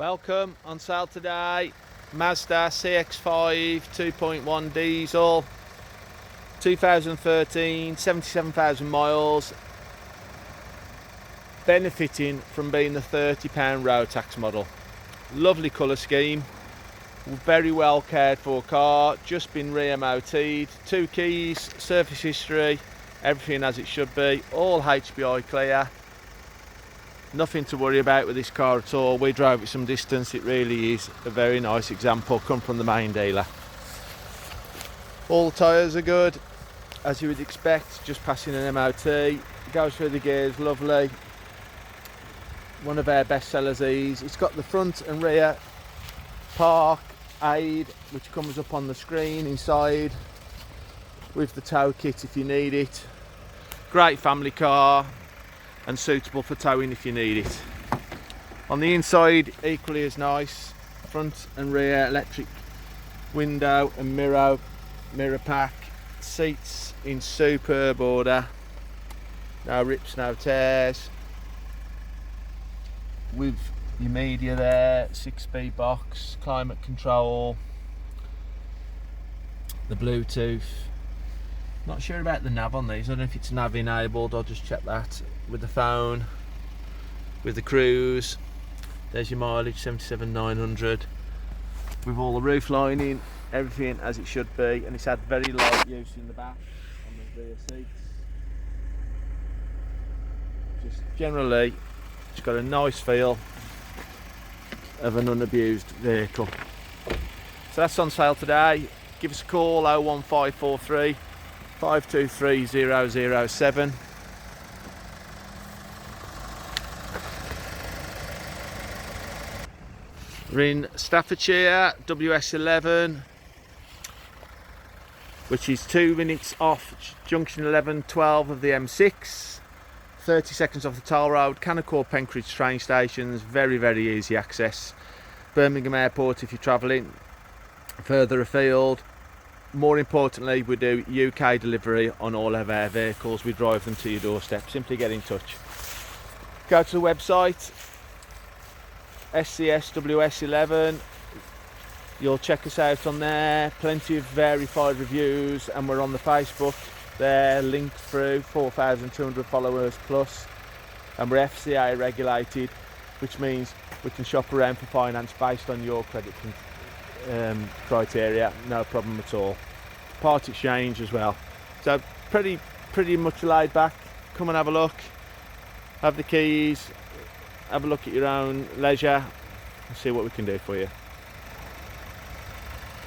Welcome, on sale today, Mazda CX-5 2.1 diesel, 2013, 77,000 miles, benefiting from being the £30 road tax model. Lovely colour scheme, very well cared for car, just been re-MOT'd, 2 keys, service history, everything as it should be, all HPI clear. Nothing to worry about with this car at all. We drove it some distance. It really is a very nice example, come from the main dealer. All the tyres are good, as you would expect, just passing an MOT. Goes through the gears, lovely. One of our best sellers, these. It's got the front and rear park aid, which comes up on the screen inside with the tow kit if you need it. Great family car and suitable for towing if you need it. On the inside, equally as nice, front and rear electric window and mirror pack, seats in superb order, no rips, no tears, with your media there, 6-speed box, climate control, the Bluetooth. Not sure about the nav on these. I don't know if it's nav enabled. I'll just check that. With the phone, with the cruise. There's your mileage, 77,900. With all the roof lining, everything as it should be, and it's had very light use in the back on the rear seats. Just generally, it's got a nice feel of an unabused vehicle. So that's on sale today. Give us a call, 01543 523 007. We're in Staffordshire, WS11, which is 2 minutes off junction 11-12 of the M6, 30 seconds off the toll road, Cannock or Penkridge train stations, very easy access. Birmingham Airport if you're travelling further afield. More importantly, we do UK delivery on all of our vehicles. We drive them to your doorstep. Simply get in touch. Go to the website, SCSWS11. You'll check us out on there. Plenty of verified reviews, and we're on the Facebook there, linked through, 4,200 followers plus, and we're FCA regulated, which means we can shop around for finance based on your credit criteria, no problem at all. Part exchange as well. So pretty much laid back. Come and have a look, have the keys, have a look at your own leisure and see what we can do for you.